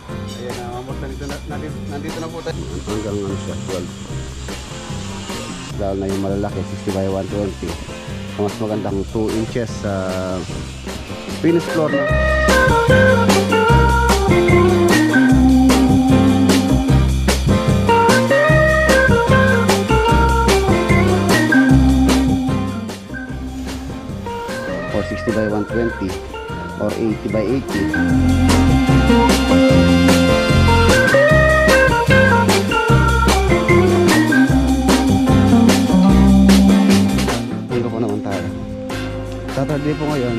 Ayan na, almost nandito na po tayo. Hanggang ano siya, 12. Lalo na yung malalaki, 60 by 120. Mas magandang 2 inches sa finished floor na. Or 60 by 120 or 80 by 80. Saturday po ngayon,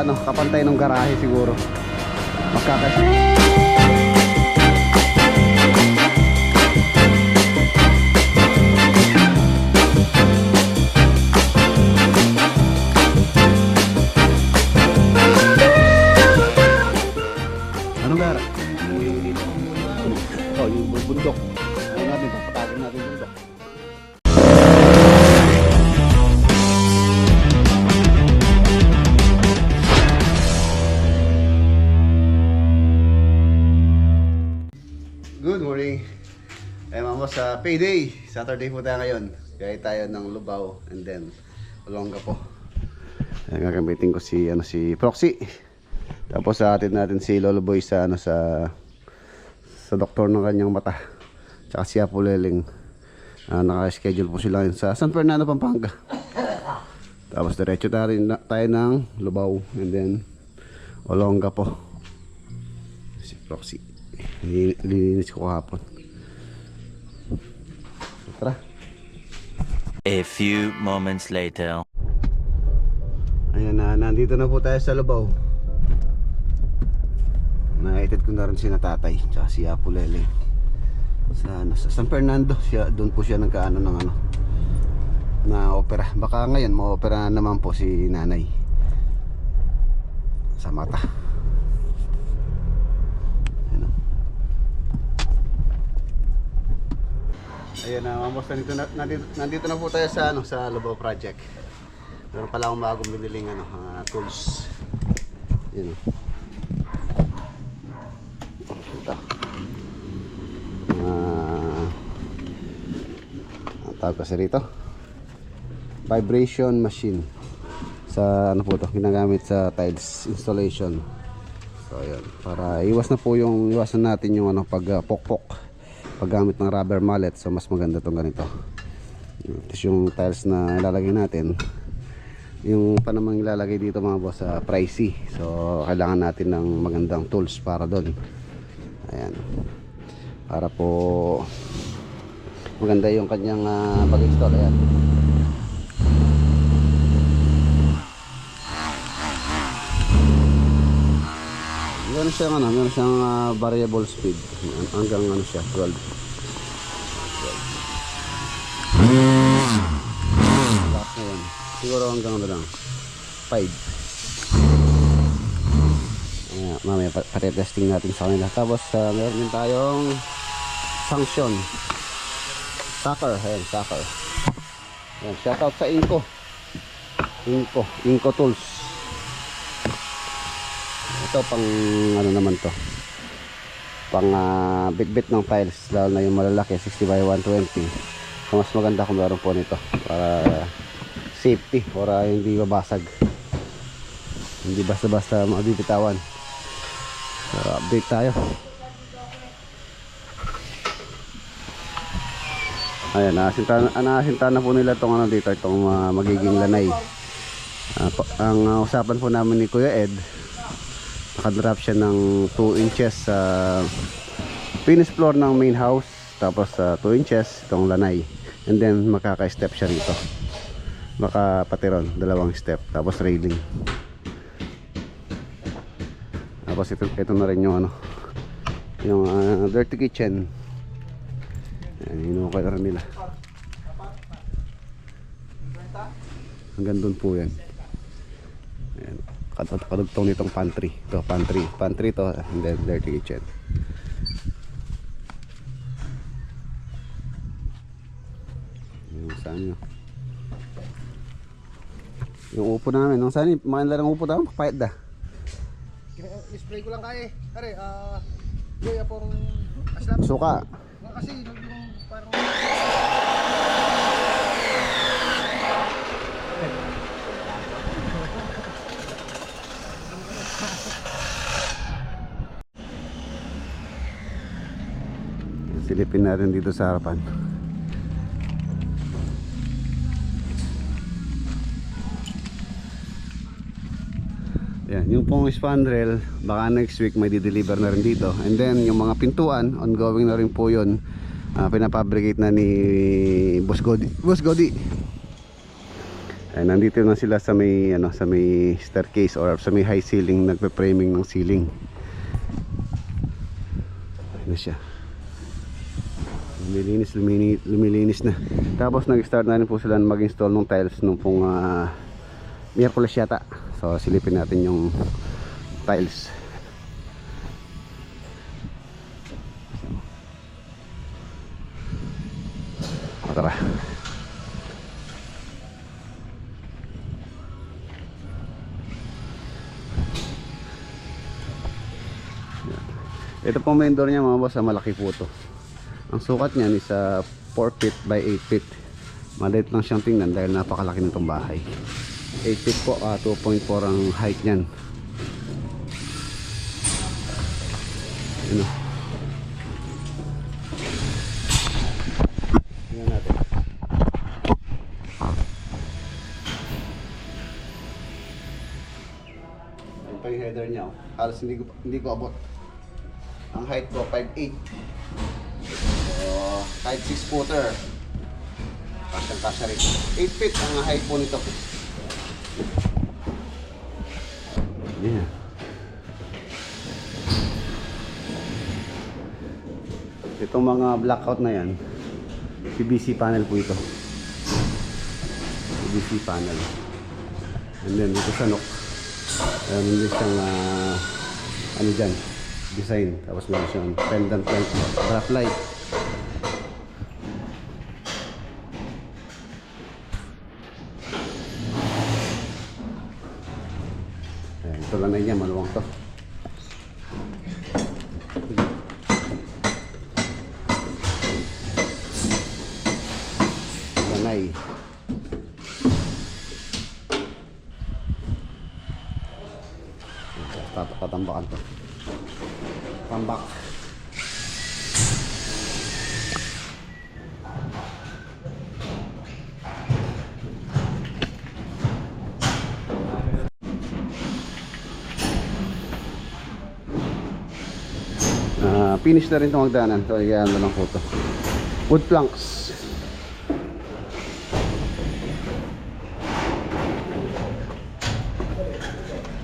kapantay ng garahe siguro. Anong gara? Oh, yung bundok. Ayun natin, papatagin natin yung bundok. Good morning. Mamos sa payday. Saturday po tayo ngayon. Gaya tayo ng Lubao and then Olonga po. Gagamitin ko si Proxy. Tapos sa atin natin si Lolo Boy sa doktor ng kanyang mata. Tsaka si Apo Leleng. Naka-schedule po sila sa San Fernando, Pampanga. Tapos diretso tayo ng Lubao and then Olonga po. Si Proxy. Lilinis ko kahapon. Tara. A few moments later. Ayan na, nandito na po tayo sa Lubao. Naitid ko na rin si Tatay tsaka si Apo Lele sa San Fernando. Doon po siya nagkaano ng na opera. Baka ngayon ma-opera naman po si Nanay sa mata. Ayan na, almost nandito na po tayo sa sa Lubao project. Meron pala akong bagong biniling tools. Yun o. Ito. Ang tawag kasi rito, vibration machine. Sa po to, ginagamit sa tiles installation. So ayan, para iwasan natin yung pagpokpok paggamit ng rubber mallet. So mas maganda tong ganito. Tapos yung tiles na ilalagay natin, yung pa namang ilalagay dito mga boss, pricey. So kailangan natin ng magandang tools para doon. Ayan, para po maganda yung kanyang pag-install. Ayan, meron siyang variable speed hanggang siya 12. Ngayon siguro hanggang lang 5. Mamaya pati-testing natin sa kanila. Tapos meron din tayong sanction sucker. Ayan, sucker. Ayan, shoutout sa Inco Tools. Ito pang naman to, pang bitbit ng tiles, lalo na yung malalaki 60 by 120. So mas maganda kung meron po nito para safety, para hindi babasag, hindi basta-basta mabibitawan. So update tayo. Ayan, naasinta na po nila itong dito, itong magiging lanay. Ang usapan po namin ni Kuya Ed, nakadrop siya ng 2 inches sa finished floor ng main house. Tapos 2 inches itong lanay. And then makaka-step siya rito. Makapatiron, 2 step. Tapos railing. Tapos ito na rin yung yung dirty kitchen. Ayan, hinukay na rin nila. Hanggang dun po yan. Ayan, kadugtong nitong pantry. Ito, pantry to, and then dirty kitchen. Saan yun? Yung upo namin, nung saan yun? Makanda ng upo namin, papayad da. Spray ko lang kaya eh. Are, Kaya po aslam Suka. kasi yung parang Silipin natin dito sa harapan. Yan, yung pong spandrel baka next week may di-deliver na rin dito. And then yung mga pintuan, ongoing na rin po yun. Pinapabricate na ni Boss Godi. Nandito na sila sa may sa may staircase or sa may high ceiling, nagpe-framing ng ceiling. Ayun na siya. Lumilinis na. Tapos nag-start na rin po sila mag-install ng tiles nung pong Miyerkules yata. So silipin natin yung tiles. Tara. Ito pong main door niya mga boss, malaki po ito. Ang sukat niyan is 4 feet by 8 feet. Maliit lang siyang tingnan dahil napakalaki nitong bahay. 8 feet po, 2.4 ang height niyan. Yun o. Tingnan natin. Yan pa yung header niya. Halos hindi ko abot. Ang height ko 5'8". So, kahit 6 footer. Kasya rin. 8 feet ang height po nito. Yeah. Itong mga blackout na yan, PVC panel po ito. PVC panel. And then dito sa nook, meron din siyang ano dyan, design. Tapos meron siyang pendant light, drop light. Ayan, ito lang na niya, maluwang to. Lanay. Tatambakan to. Tambak. Finish na rin itong magdanan. So, yan na lang po ito. Wood planks.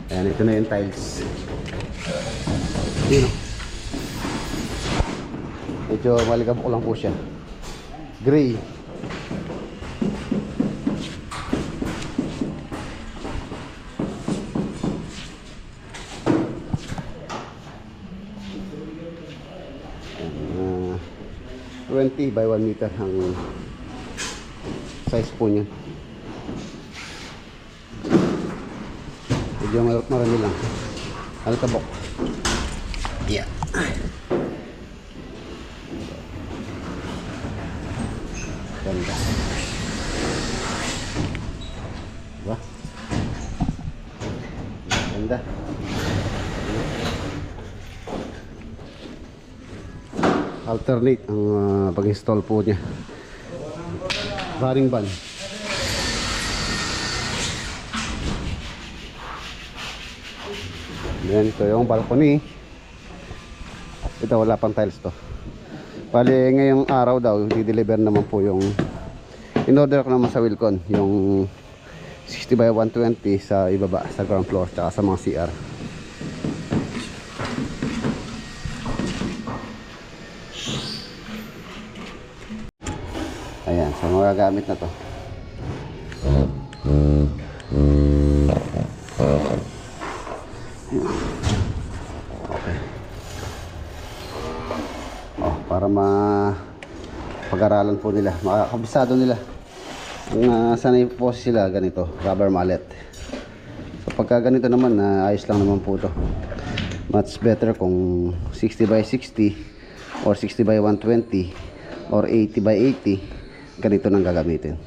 Ayan, ito na yung tiles. Yun o. Medyo maligabok lang po siya. Gray. Ayan, 20 by 1 meter ang size po niya. Medyo marami lang. Alikabok. Yeah. Ganda. Diba? Ganda. Alternate ang pag-install po niya. Bearing band. Yan, ito yung balcony. Ito wala pang tiles to. Bali ngayong araw daw i-deliver naman po yung in-order ko naman sa Wilcon, yung 60 by 120 sa ibaba, sa ground floor tsaka sa mga CR. Ayan, so magagamit na to. Okay. Oh, para pag-aralan po nila, makakabisado nila. Kung sanay po sila ganito, rubber mallet. So pagka ganito naman, ayos lang naman po to. much better kung 60 by 60 or 60 by 120 or 80 by 80, ganito nang gagamitin.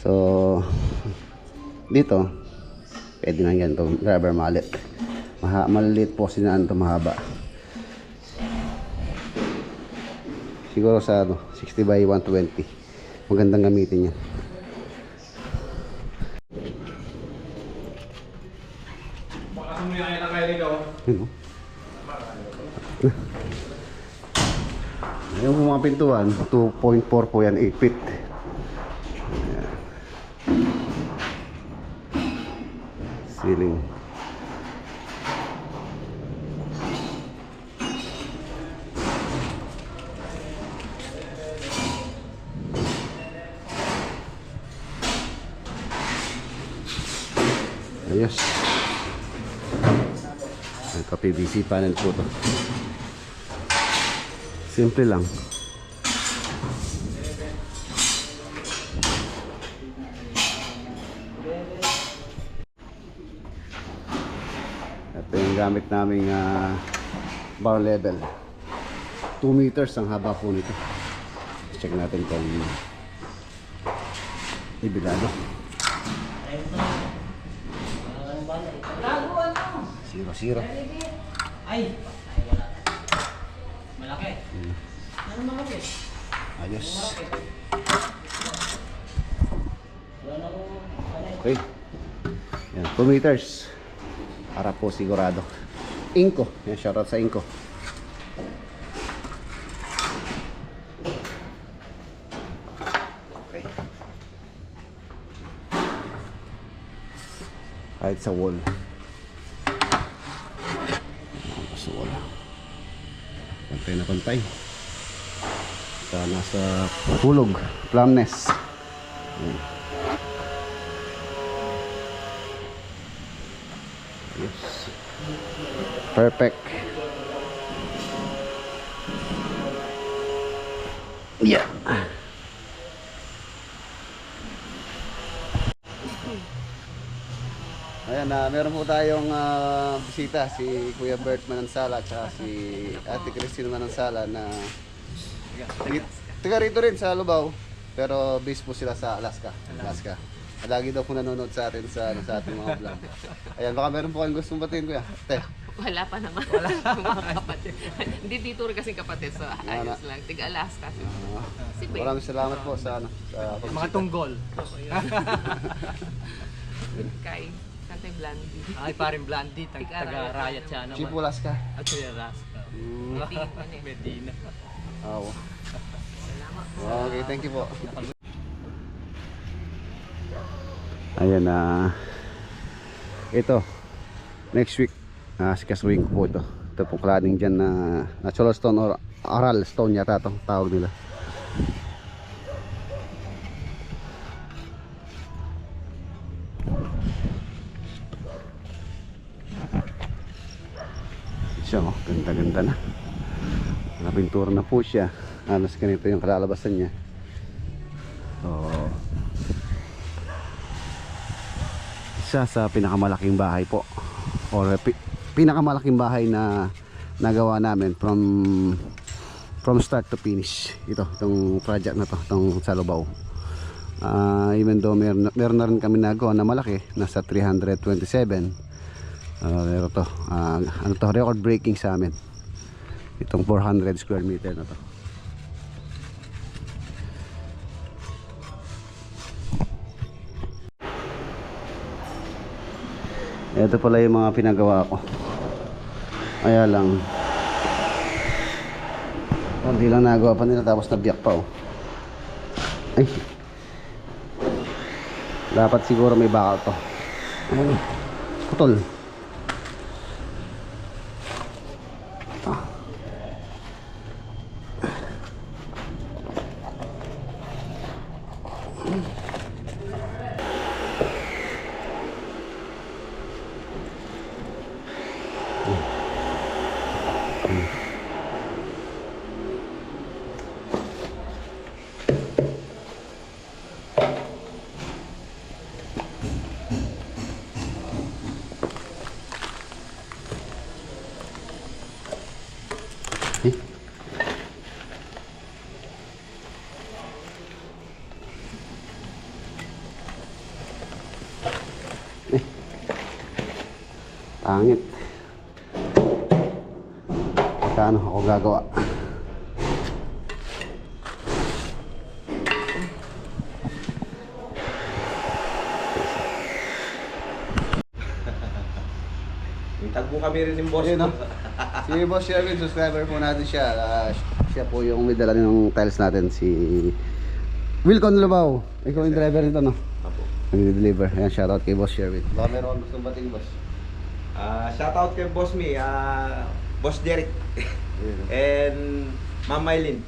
So dito pwede na yan itong rubber mallet. Maliliit po sinaan ito, mahaba. Siguro sa 60 by 120 magandang gamitin yan. Yun, yung mga pintuan 2.4 po yan, 8 feet. Ayan. Ceiling. Ayos. Nagka-PVC panel po to. Simple lang. Ito yung gamit naming bar level. 2 meters ang haba po nito. Check natin kung ibilado. 0-0. Ay, wala. Malaki. Ano malaki? Ayos. Okay. Yan, 2 meters. Para po sigurado. Inko. Yan, shoutout sa Inko. Okay. Kahit sa wall. Sa wall. Pantay na pantay. Nasa tulog, plumbness. Yes. Perfect. Yeah. Ayan, meron po tayong bisita, si Kuya Bert Manansala at si Ate Christine Manansala na taga rito rin sa Lubao, pero base po sila sa Alaska. Lagi daw po nanonood sa atin sa ating mga vlog. Ayan, baka meron po kayong gustong batiin, Kuya. Wala pa naman. Mga kapatid. Hindi dito rin kasing kapatid, so ayos lang. Tiga Alaska. Si Ben. Maraming salamat po sa Mga tunggol. Kay Tante Blandy. Ay, paring Blandy, taga-rayat siya naman. Chief Alaska. At siya Alaska. Medina. Oo. Okay, thank you po. Ayan na. Ito next week sikasuhin ko po ito. Ito po cladding dyan na natural stone or aral stone yata itong tawag nila. Siya, oh, ganda-ganda na. Napintura na po siya. Halos ganito yung kalalabasan niya. So, isa sa pinakamalaking bahay po, or pinakamalaking bahay na nagawa namin from start to finish. Itong project na to, itong sa Lubao. Even though meron na rin kami nagawa na malaki, nasa 327. Pero to, ano to, record breaking sa amin. Itong 400 square meter na to. Ito pala yung mga pinagawa ko. Kaya lang hindi lang nagawa pa nila, tapos nabiyak pa, oh. Ay, dapat siguro may bakal to. Ay, putol. Eh? Pangit. Paano ako gagawa? Tagpo kami rin yung boss. Ayun, no? Si Boss Sherwin, subscriber po natin siya. Siya po yung may dala ng tiles natin, si Wilcon Lubao. Ikaw yung driver nito, no? Apo. Nag-deliver. Ayan, shoutout kay Boss Sherwin. Baka meron gustong bating, boss. Shoutout kay Boss Me, Boss Derek, Ayun, no? and Ma'am Mylene.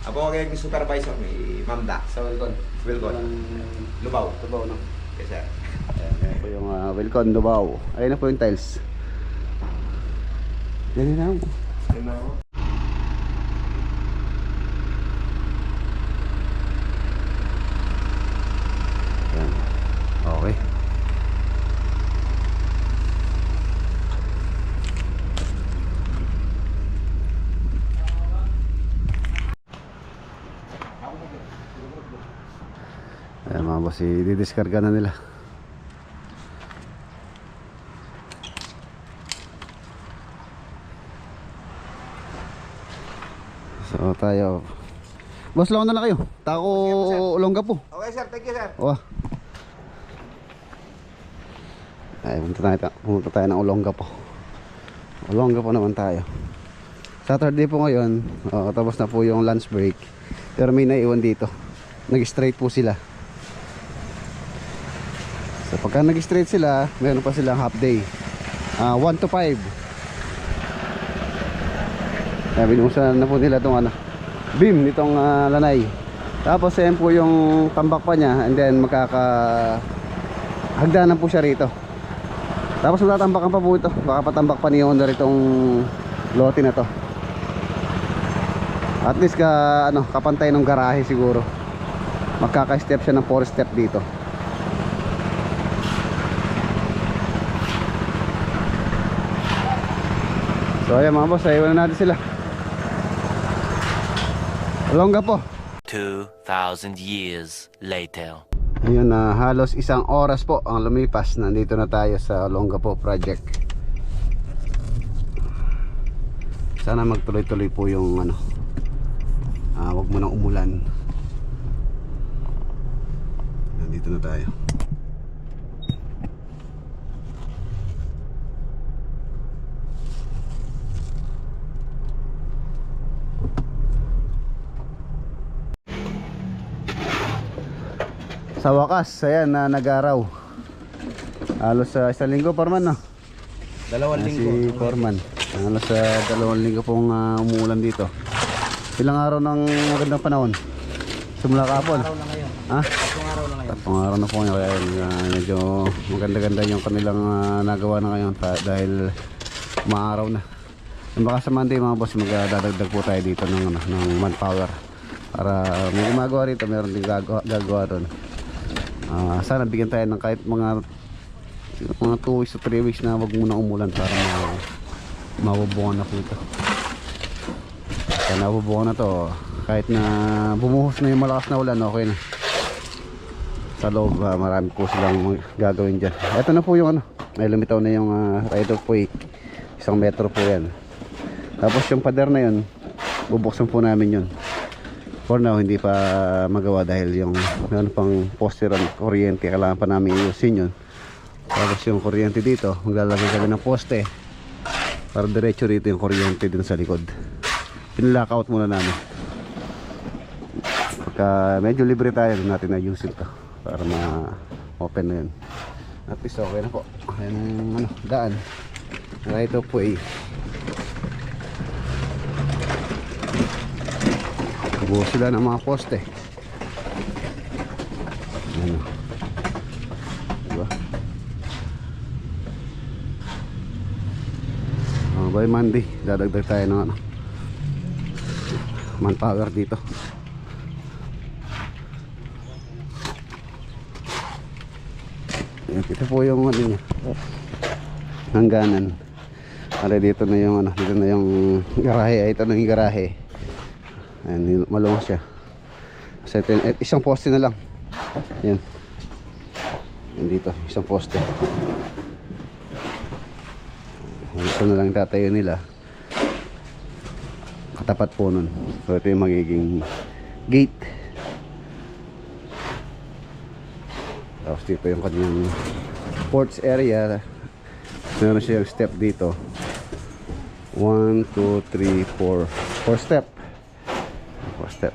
Ako kay supervisor ni Ma'am Da. Sa Wilcon. Wilcon. Lubao. Lubao, no? Yes, sir. Ayan po yung Wilcon Lubao. Ayun na po yung tiles. Yan na ako. Ayan. Okay. Ayan mga boss, i-discarga na nila. So tayo. Boss, lang na lang kayo. Tako Olongga po. Okay, sir. Thank you, sir. Wah. Ay, pumunta tayo ng Olongga po. Olongga po naman tayo. Saturday po ngayon. Tapos na po yung lunch break. Pero may naiwan dito. Nag-straight po sila. So pagka nag-straight sila, meron pa silang half day. 1 to 5. Kaya binuhusan na po nila itong beam nitong lanay. Tapos ayan po yung tambak pa niya, and then hagdanan po siya rito. Tapos matatambakan pa po ito. Baka patambak pa ni Honda itong lote na to. At least kapantay ng garahe siguro. Magkaka-step siya ng 4 step dito. So ayan mga boss, iwan na natin sila. Olongga po. 2,000 years later. Ayun na, halos 1 oras po ang lumipas. Nandito na tayo sa Olongga po project. Sana magtuloy-tuloy po yung wag mo nang umulan. Nandito na tayo. Sa wakas, ayan na nag-araw. Halos sa 1 linggo, Foreman, no? 2 linggo. Si Foreman. Halos sa 2 linggo pong umuulan dito. Ilang araw ng magandang panahon? Simula kahapon. Araw na ngayon. Ha? Itong araw na ngayon. Tatlong araw na po ngayon. Kaya medyo maganda-ganda yung kanilang nagawa na ngayon dahil maaraw na. Baka sa Monday mga boss, magdadagdag po tayo dito ng manpower. Para may gumagawa rito, meron din gagawa doon. Sana bigyan tayo ng kahit mga 2 weeks to 3 weeks na wag muna umulan para mabubungan na po ito. Kaya nabubungan na to, kahit na bumuhos na yung malakas na ulan, okay na. Sa loob, marami po silang gagawin dyan. Ito na po yung ay lumitaw na yung rider po, 1 metro po yan. Tapos yung pader na yun, bubuksan po namin yun. For now, hindi pa magawa dahil yung meron pang poste ron, kuryente, kailangan pa namin iusin yun. Tapos yung kuryente dito, maglalagay kami ng poste para diretso dito yung kuryente din sa likod. Pinlock out muna namin. Pagka medyo libre tayo, natin ayusin to para ma-open na yun. At least okay na po. Ayan daan. Right of way. Buo sila ng mga poste. Ayan. Diba? By Monday, dadagdag tayo ng manpower dito. Ito po yung niya, hangganan. Are dito na yung ano, dito na yung garahe. Ay, ito na yung garahe. Ayan, malungo siya. So ito, isang poste na lang. Yan. Yan dito, isang poste. Ito na lang tatayo nila. Katapat po nun. So ito yung magiging gate. Tapos dito yung kanyang ports area. Meron siya yung step dito. 1, 2, 3, 4 step. 4 step.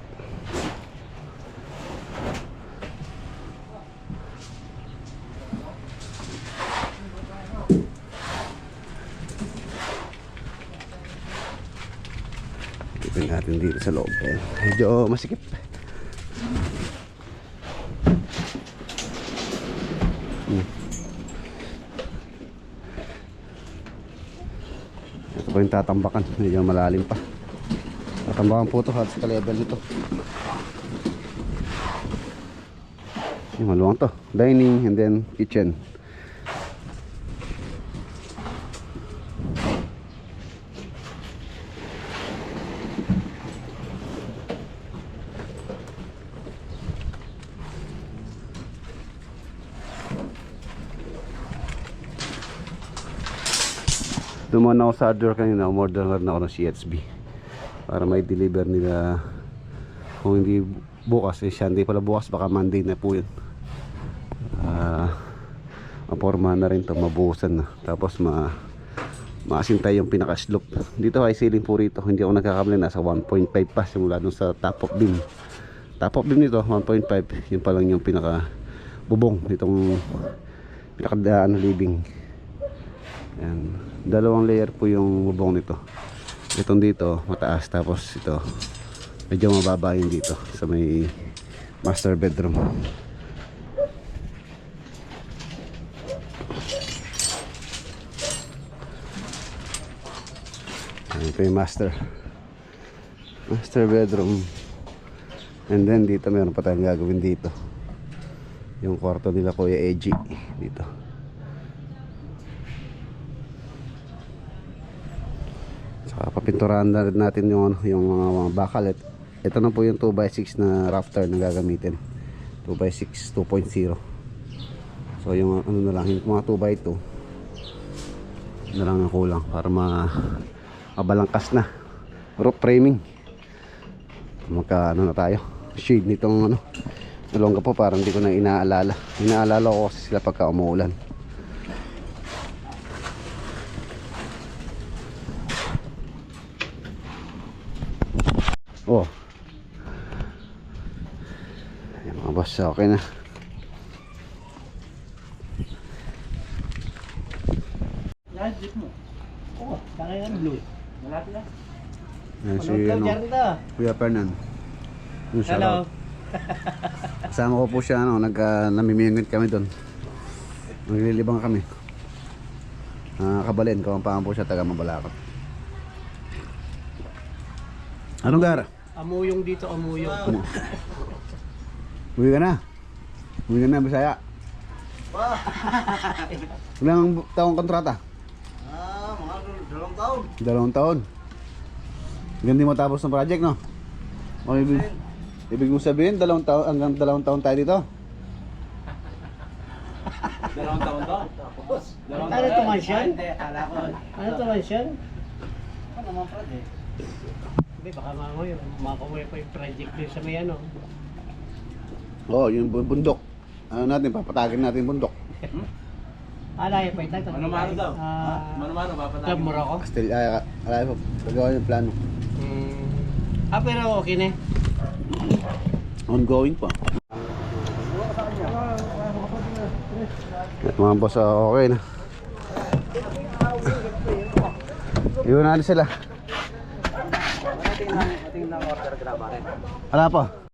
Ipin natin dito sa loob. Medyo masikip. Ito pa yung tatambakan. Medyo malalim pa. Tatambakan po ito. Halos ka-level nito. Yung maluwang to. Dining and then kitchen. Dumaan ako sa hardware kanina, umorder na rin ako ng CHB para may deliver nila. Kung hindi bukas, Sunday pala bukas, baka Monday na po yun. Maporma na rin to, mabuhusan na. Tapos maasintay yung pinaka-slope. Dito high ceiling po rito, hindi ako nagkakabli, nasa 1.5 pa simula dun sa top of beam. Top of beam nito 1.5, yun pa lang yung pinaka bubong nitong pinaka living. Yan. Dalawang layer po yung bubong nito. Itong dito mataas, tapos ito medyo mababa yung dito sa may master bedroom. Ito yung master bedroom. And then dito meron pa tayong gagawin dito. Yung kwarto nila Kuya Eji dito. Saka papinturahan na rin natin yung mga bakal. Ito na po yung 2x6 na rafter na gagamitin. 2x6 2.0. So yung ano na lang, yung mga 2x2 na lang ang kulang para mabalangkas na. Roof framing. Magka ano na tayo, shade nitong ano nalongga po, parang hindi ko na inaalala ko kasi sila pagka umuulan. Oh, ayan mga boss, okay na. Yan, jeep mo. Oo, kaya yan blue. Malapit na. Ayan si ano, Kuya Fernan. Hello. Kasama ko po siya, ano, namimingwit kami doon. Naglilibang kami. Kabalin, kawampahan po siya, taga Mabalakot. Anong gara? Amuyong dito, amuyong. Uwi ka na. Uwi ka na, Bisaya. Ilang taong kontrata? Mga 2 taon. 2 taon. Hindi mo tapos ng project, no? O, ibig mo sabihin, 2 taon, hanggang 2 taon tayo dito? 2 taon to? Ano ito mansion? Ano ito mansion? Ano naman project? Hindi, baka makakuha pa yung project din sa may ano. Oo, yung bundok. Ano natin, papatagin natin yung bundok. Alaya pa ito. Mano-mano daw? Mano-mano, papatagin. Club Morocco? Still, alay po, pagawa yung plano. Pero okay na. Ongoing pa. At mga boss, okay na. Iwan natin sila. Wala pa.